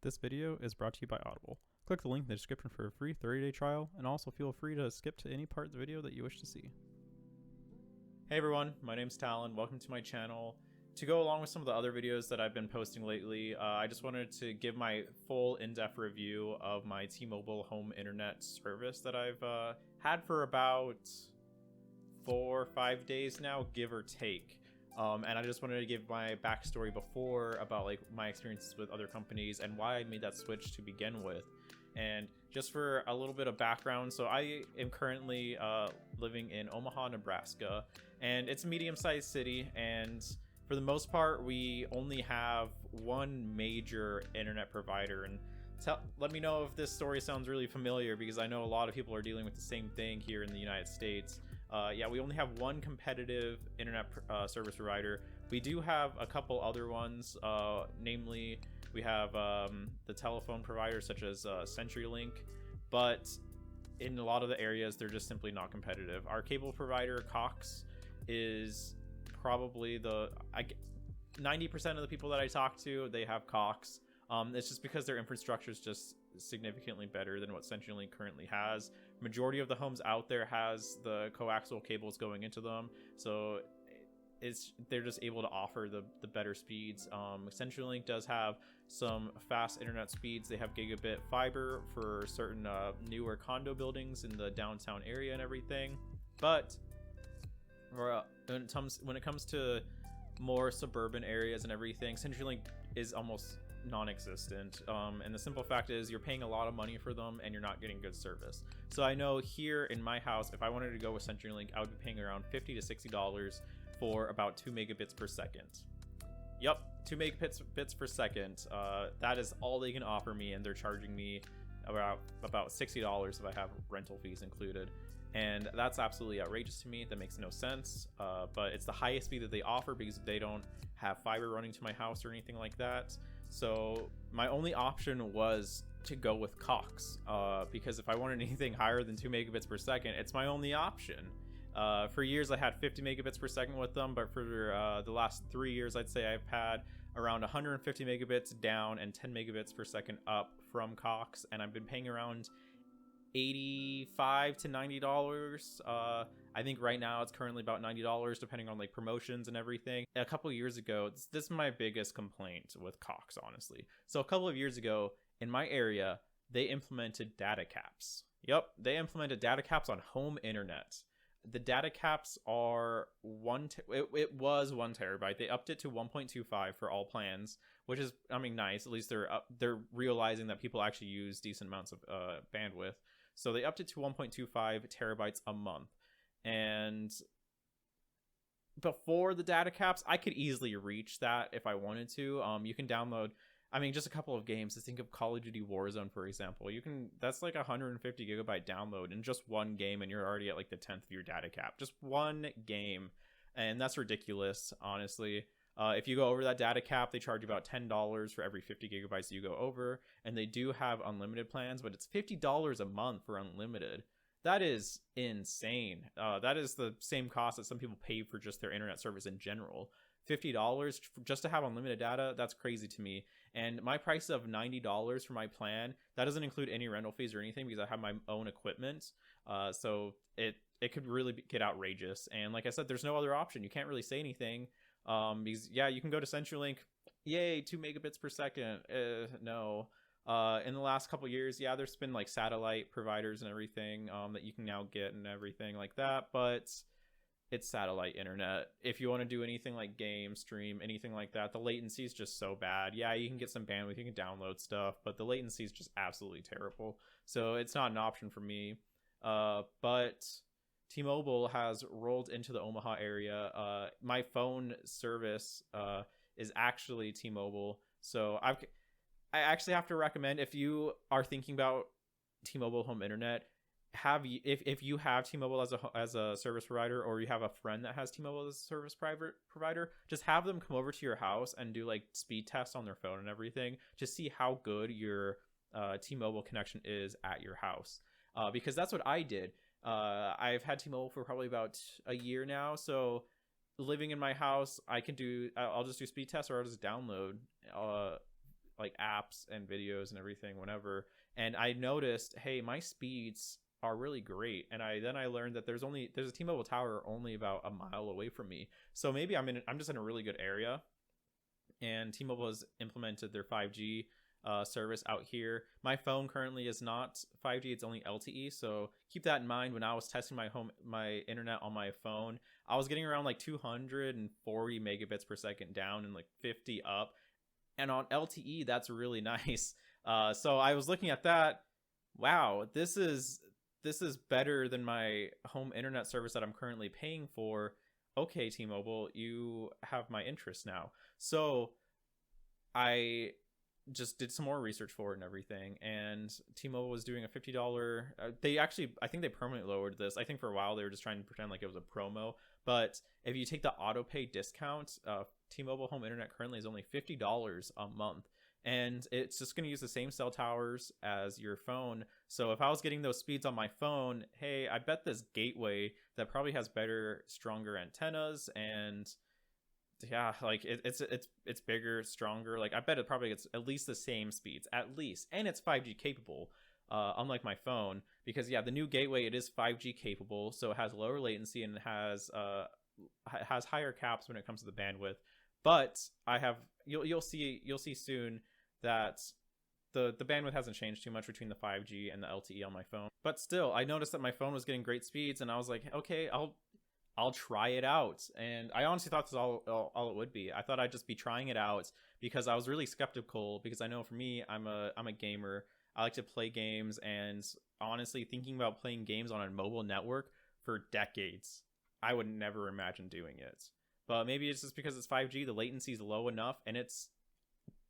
This video is brought to you by Audible. Click the link in the description for a free 30-day trial, and also feel free to skip to any part of the video that you wish to see. Hey everyone, my name's Talon. Welcome to my channel. To go along with some of the other videos that I've been posting lately, I just wanted to give my full in-depth review of my T-Mobile home internet service that I've had for about 4 or 5 days now, give or take. And I just wanted to give my backstory before about like my experiences with other companies and why I made that switch to begin with. And just for a little bit of background, so I am currently living in Omaha, Nebraska, and it's a medium-sized city, and for the most part we only have one major internet provider. And let me know if this story sounds really familiar, because I know a lot of people are dealing with the same thing here in the United States. Yeah, we only have one competitive internet service provider. We do have a couple other ones, namely we have the telephone providers such as CenturyLink, but in a lot of the areas they're just simply not competitive. Our cable provider, Cox, is probably 90% of the people that I talk to, they have Cox. It's just because their infrastructure is just significantly better than what CenturyLink currently has. Majority of the homes out there has the coaxial cables going into them, so they're just able to offer the better speeds. CenturyLink does have some fast internet speeds. They have gigabit fiber for certain newer condo buildings in the downtown area and everything, but when it comes to more suburban areas and everything, CenturyLink is almost non-existent, and the simple fact is you're paying a lot of money for them and you're not getting good service. So I know here in my house, if I wanted to go with CenturyLink, I would be paying around $50 to $60 for about 2 megabits per second. Yep, 2 megabits per second. That is all they can offer me, and they're charging me about $60 if I have rental fees included. And that's absolutely outrageous to me. That makes no sense. But it's the highest speed that they offer because they don't have fiber running to my house or anything like that. So my only option was to go with Cox, because if I wanted anything higher than 2 megabits per second, it's my only option. For years I had 50 megabits per second with them, but for the last 3 years, I'd say I've had around 150 megabits down and 10 megabits per second up from Cox, and I've been paying around $85 to $90. I think right now it's currently about $90, depending on like promotions and everything. A couple of years ago, this is my biggest complaint with Cox, honestly. So a couple of years ago in my area, they implemented data caps. Yep, they implemented data caps on home internet. The data caps are it was 1 terabyte. They upped it to 1.25 for all plans, which is, I mean, nice. At least they're realizing that people actually use decent amounts of bandwidth. So they upped it to 1.25 terabytes a month. And before the data caps, I could easily reach that if I wanted to. You can download, I mean, just a couple of games. Just think of Call of Duty Warzone, for example. That's like 150 gigabyte download in just one game, and you're already at like the 10th of your data cap. Just one game. And that's ridiculous, honestly. If you go over that data cap, they charge you about $10 for every 50 gigabytes you go over. And they do have unlimited plans, but it's $50 a month for unlimited. That is insane. That is the same cost that some people pay for just their internet service in general. $50 just to have unlimited data, that's crazy to me. And my price of $90 for my plan, that doesn't include any rental fees or anything because I have my own equipment. So it could really get outrageous. And like I said, there's no other option. You can't really say anything. Because yeah, you can go to CenturyLink, yay, 2 megabits per second. No. In the last couple years, yeah, there's been like satellite providers and everything that you can now get and everything like that, but it's satellite internet. If you want to do anything like game, stream, anything like that, the latency is just so bad. Yeah, you can get some bandwidth, you can download stuff, but the latency is just absolutely terrible. So it's not an option for me. But T-Mobile has rolled into the Omaha area. My phone service is actually T-Mobile. So I actually have to recommend, if you are thinking about T-Mobile home internet, if you have T-Mobile as a service provider, or you have a friend that has T-Mobile as a service provider, just have them come over to your house and do like speed tests on their phone and everything to see how good your T-Mobile connection is at your house. Because that's what I did. I've had T-Mobile for probably about a year now, so living in my house, I'll just do speed tests, or I'll just download like apps and videos and everything whenever, and I noticed, hey, my speeds are really great. And I learned that there's a T-Mobile tower only about a mile away from me, so maybe I'm just in a really good area. And T-Mobile has implemented their 5G service out here. My phone currently is not 5G; it's only LTE. So keep that in mind. When I was testing my internet on my phone, I was getting around like 240 megabits per second down and like 50 up. And on LTE, that's really nice. So I was looking at that. Wow, this is better than my home internet service that I'm currently paying for. Okay, T-Mobile, you have my interest now. So I just did some more research for it and everything, and T-Mobile was doing a $50. They actually, I think they permanently lowered this. I think for a while they were just trying to pretend like it was a promo. But if you take the auto pay discount, T-Mobile home internet currently is only $50 a month. And it's just going to use the same cell towers as your phone. So if I was getting those speeds on my phone, hey, I bet this gateway that probably has better, stronger antennas, and yeah, like it's bigger, stronger. Like I bet it probably gets at least the same speeds, at least, and it's 5G capable. Unlike my phone, because yeah, the new gateway, it is 5G capable, so it has lower latency and it has higher caps when it comes to the bandwidth. But you'll see soon that the bandwidth hasn't changed too much between the 5G and the LTE on my phone. But still, I noticed that my phone was getting great speeds, and I was like, okay, I'll try it out. And I honestly thought this all it would be. I thought I'd just be trying it out because I was really skeptical, because I know for me, I'm a gamer. I like to play games, and honestly, thinking about playing games on a mobile network for decades, I would never imagine doing it. But maybe it's just because it's 5G, the latency is low enough, and it's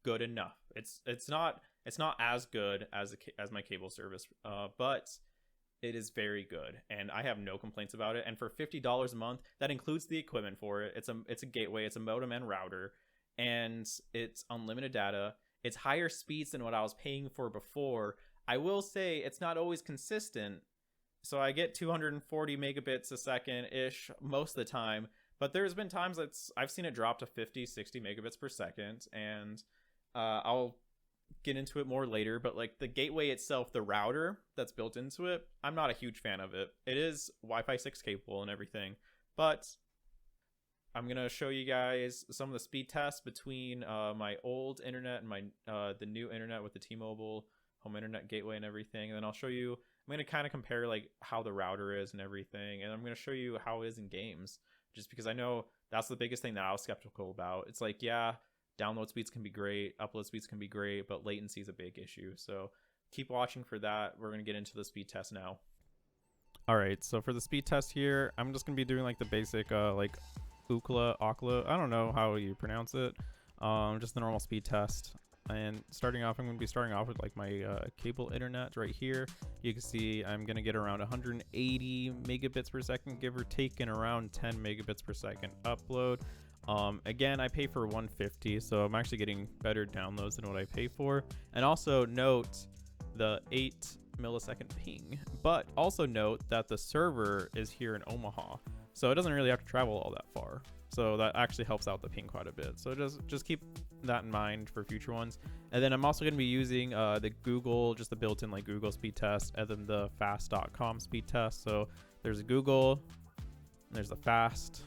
good enough. It's not as good as my cable service, but it is very good, and I have no complaints about it. And for $50 a month, that includes the equipment for it. It's a gateway, it's a modem and router, and it's unlimited data. It's higher speeds than what I was paying for before. I will say it's not always consistent. So I get 240 megabits a second ish most of the time, but there's been times I've seen it drop to 50, 60 megabits per second, and I'll get into it more later. But like the gateway itself, the router that's built into it, I'm not a huge fan of it. It is Wi-Fi 6 capable and everything, but I'm going to show you guys some of the speed tests between my old internet and the new internet with the T-Mobile home internet gateway and everything. And then I'll show you, I'm going to kind of compare like how the router is and everything. And I'm going to show you how it is in games, just because I know that's the biggest thing that I was skeptical about. It's like, yeah, download speeds can be great, upload speeds can be great, but latency is a big issue. So keep watching for that. We're going to get into the speed test now. All right, so for the speed test here, I'm just going to be doing like the basic like Ookla, I don't know how you pronounce it. Just the normal speed test. And starting off, I'm going to be starting off with like my cable internet right here. You can see I'm going to get around 180 megabits per second, give or take, and around 10 megabits per second upload. Again, I pay for 150, so I'm actually getting better downloads than what I pay for. And also note the 8 millisecond ping, but also note that the server is here in Omaha, so it doesn't really have to travel all that far. So that actually helps out the ping quite a bit. So just keep that in mind for future ones. And then I'm also going to be using the Google, just the built-in like Google speed test, and then the fast.com speed test. So there's Google, there's the fast,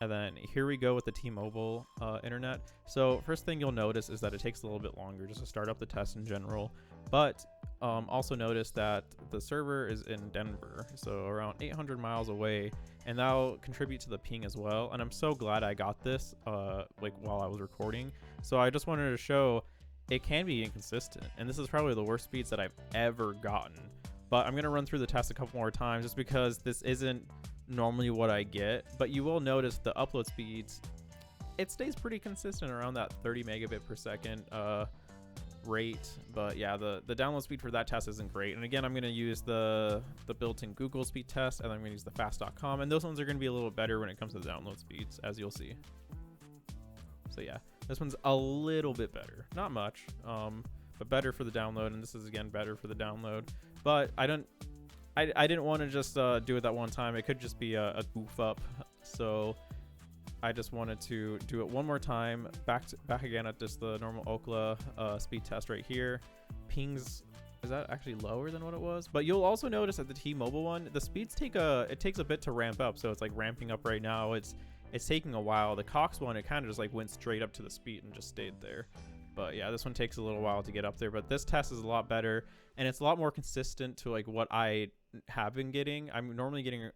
and then here we go with the T-Mobile internet. So first thing you'll notice is that it takes a little bit longer just to start up the test in general. But also notice that the server is in Denver, so around 800 miles away, and that'll contribute to the ping as well. And I'm so glad I got this like while I was recording. So I just wanted to show it can be inconsistent, and this is probably the worst speeds that I've ever gotten. But I'm gonna run through the test a couple more times just because this isn't normally what I get. But you will notice the upload speeds, it stays pretty consistent around that 30 megabit per second rate. But yeah, the download speed for that test isn't great. And again, I'm going to use the built-in Google speed test, and I'm going to use the fast.com, and those ones are going to be a little better when it comes to the download speeds, as you'll see. So yeah, this one's a little bit better, not much, but better for the download. And this is again better for the download, but I didn't want to just do it that one time. It could just be a goof up. So I just wanted to do it one more time. Back again at just the normal Ookla speed test right here. Pings, is that actually lower than what it was? But you'll also notice at the T-Mobile one, the speeds it takes a bit to ramp up. So it's like ramping up right now. It's taking a while. The Cox one, it kind of just like went straight up to the speed and just stayed there. But yeah, this one takes a little while to get up there. But this test is a lot better, and it's a lot more consistent to like what I have been getting. I'm normally getting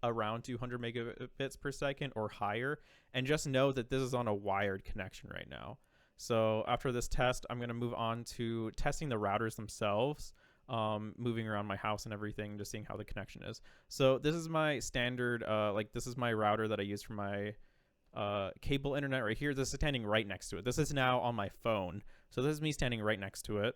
around 200 megabits per second or higher, and just know that this is on a wired connection right now. So after this test, I'm going to move on to testing the routers themselves, moving around my house and everything, just seeing how the connection is. So this is my standard, this is my router that I use for my cable internet right here. This is standing right next to it. This is now on my phone. So this is me standing right next to it.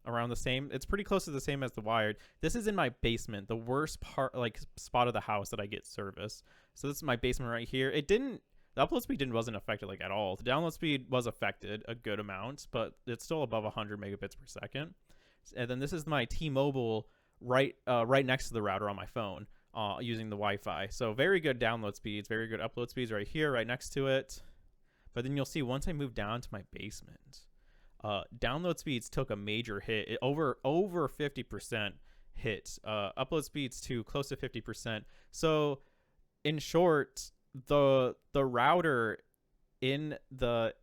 Around the same, it's pretty close to the same as the wired. This is in my basement, the worst part, like spot of the house that I get service. So this is my basement right here. The upload speed wasn't affected like at all. The download speed was affected a good amount, but it's still above 100 megabits per second. And then this is my T-Mobile right next to the router on my phone, using the Wi-Fi. So very good download speeds, very good upload speeds right here, right next to it. But then you'll see once I move down to my basement, download speeds took a major hit. Over 50% hit. Upload speeds to close to 50%. So in short, the router in the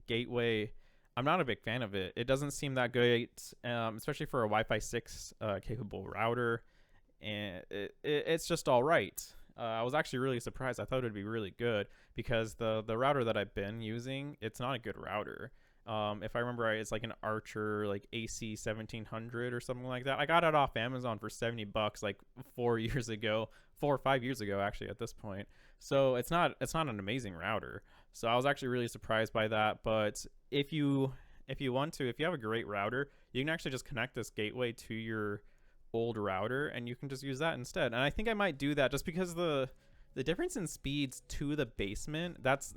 gateway, I'm not a big fan of it. It doesn't seem that good, especially for a Wi-Fi 6 capable router, and it's just all right. I was actually really surprised. I thought it would be really good because the router that I've been using, it's not a good router. If I remember right, it's like an Archer, like AC 1700 or something like that. I got it off Amazon for $70 like 4 or 5 years ago, actually, at this point. So it's not an amazing router. So I was actually really surprised by that. But if you have a great router, you can actually just connect this gateway to your old router, and you can just use that instead. And I think I might do that just because the difference in speeds to the basement, that's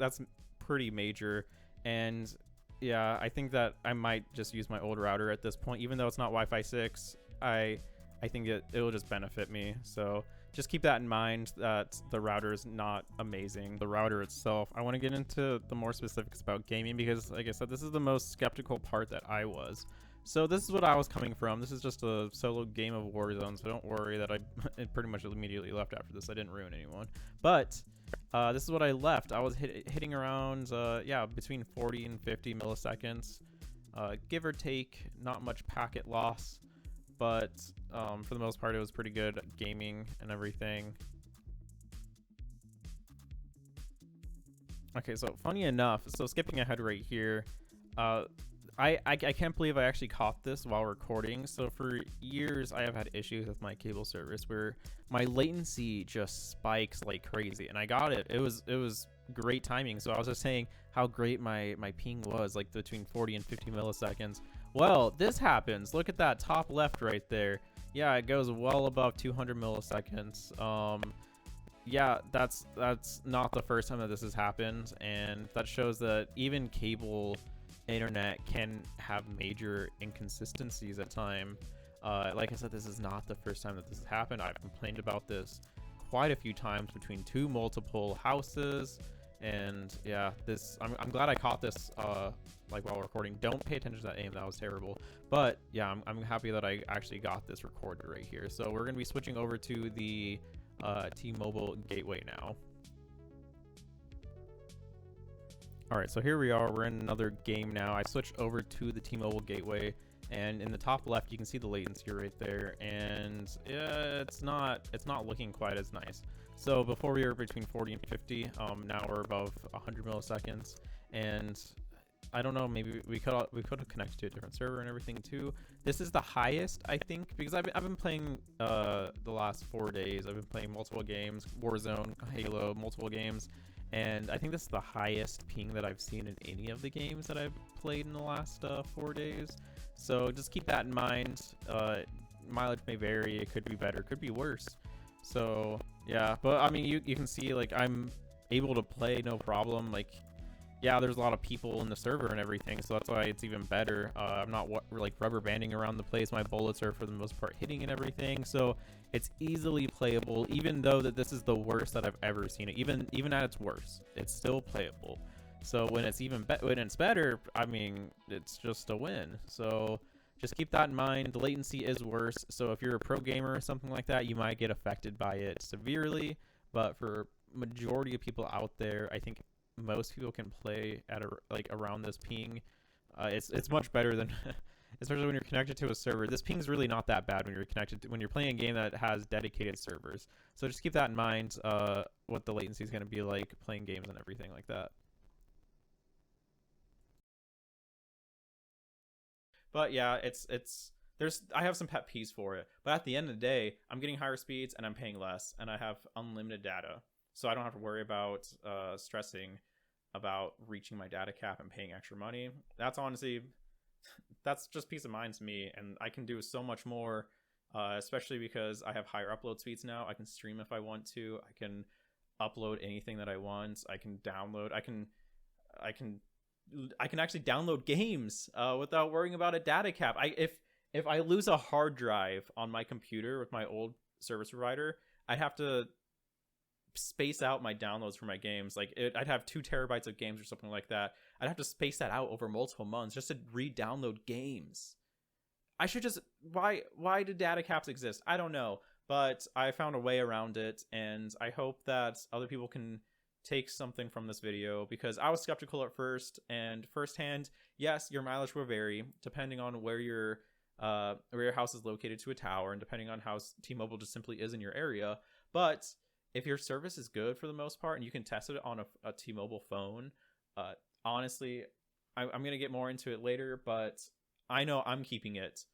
pretty major. And yeah, I think that I might just use my old router at this point, even though it's not Wi-Fi 6. I think it'll just benefit me. So just keep that in mind, that the router is not amazing. The router itself, I want to get into the more specifics about gaming because, like I said, this is the most skeptical part that I was. So this is what I was coming from. This is just a solo game of Warzone, so don't worry that I pretty much immediately left after this. I didn't ruin anyone. But this is what I left. I was hitting around, between 40 and 50 milliseconds. Give or take, not much packet loss. But for the most part, it was pretty good at gaming and everything. Okay, so funny enough, so skipping ahead right here, I can't believe I actually caught this while recording. So for years, I have had issues with my cable service where my latency just spikes like crazy, and I got it. It was great timing. So I was just saying how great my ping was, like between 40 and 50 milliseconds. Well, this happens. Look at that top left right there. Yeah, it goes well above 200 milliseconds. Yeah, that's not the first time that this has happened, and that shows that even cable internet can have major inconsistencies at time. Like I said, this is not the first time that this has happened. I've complained about this quite a few times between two multiple houses, and yeah, I'm glad I caught this like while recording. Don't pay attention to that aim, that was terrible. But yeah, I'm happy that I actually got this recorded right here. So we're gonna be switching over to the T-Mobile gateway now. All right, so here we are. We're in another game now. I switched over to the T-Mobile gateway, and in the top left, you can see the latency right there, and it's not looking quite as nice. So before we were between 40 and 50, now we're above 100 milliseconds, and I don't know, maybe we could have connected to a different server and everything too. This is the highest, I think, because I've been playing the last 4 days. I've been playing multiple games, Warzone, Halo, multiple games. And I think this is the highest ping that I've seen in any of the games that I've played in the last 4 days. So just keep that in mind. Mileage may vary. It could be better, could be worse. So yeah, but I mean, you can see like I'm able to play no problem. Like yeah, there's a lot of people in the server and everything, so that's why it's even better. I'm not like rubber banding around the place. My bullets are for the most part hitting and everything, so it's easily playable. Even though that this is the worst that I've ever seen it, even at its worst, it's still playable. So when it's when it's better, I mean, it's just a win. So just keep that in mind. The latency is worse, so if you're a pro gamer or something like that, you might get affected by it severely. But for majority of people out there, I think most people can play at like around this ping. It's much better than especially when you're connected to a server. This ping's really not that bad when you're when you're playing a game that has dedicated servers. So just keep that in mind, what the latency is going to be like playing games and everything like that. But yeah, it's there's I have some pet peeves for it. But at the end of the day, I'm getting higher speeds and I'm paying less, and I have unlimited data, so I don't have to worry about stressing about reaching my data cap and paying extra money. That's honestly, that's just peace of mind to me, and I can do so much more, especially because I have higher upload speeds now. I can stream if I want to. I can upload anything that I want. I can download. I can I can actually download games without worrying about a data cap. If I lose a hard drive on my computer with my old service provider, I'd have to space out my downloads for my games. Like I'd have 2 terabytes of games or something like that. I'd have to space that out over multiple months just to re-download games. I should just why do data caps exist? I don't know, but I found a way around it, and I hope that other people can take something from this video, because I was skeptical at first, and firsthand, yes, your mileage will vary depending on where your house is located to a tower, and depending on how T-Mobile just simply is in your area. But if your service is good for the most part and you can test it on a T-Mobile phone, honestly, I'm gonna get more into it later, but I know I'm keeping it.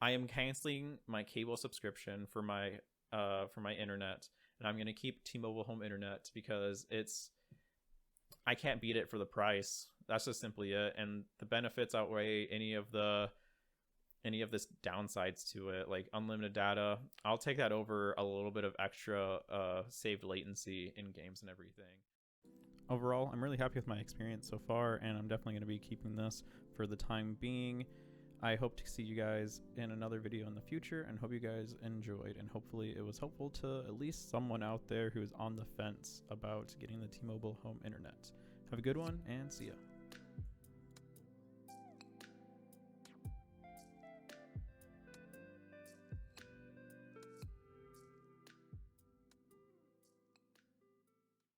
I am canceling my cable subscription for my internet, and I'm gonna keep T-Mobile home internet because I can't beat it for the price. That's just simply it, and the benefits outweigh any of this downsides to it, like unlimited data. I'll take that over a little bit of extra saved latency in games and everything. Overall, I'm really happy with my experience so far, and I'm definitely going to be keeping this for the time being. I hope to see you guys in another video in the future, and hope you guys enjoyed, and hopefully it was helpful to at least someone out there who's on the fence about getting the T-Mobile home internet. Have a good one, and see ya.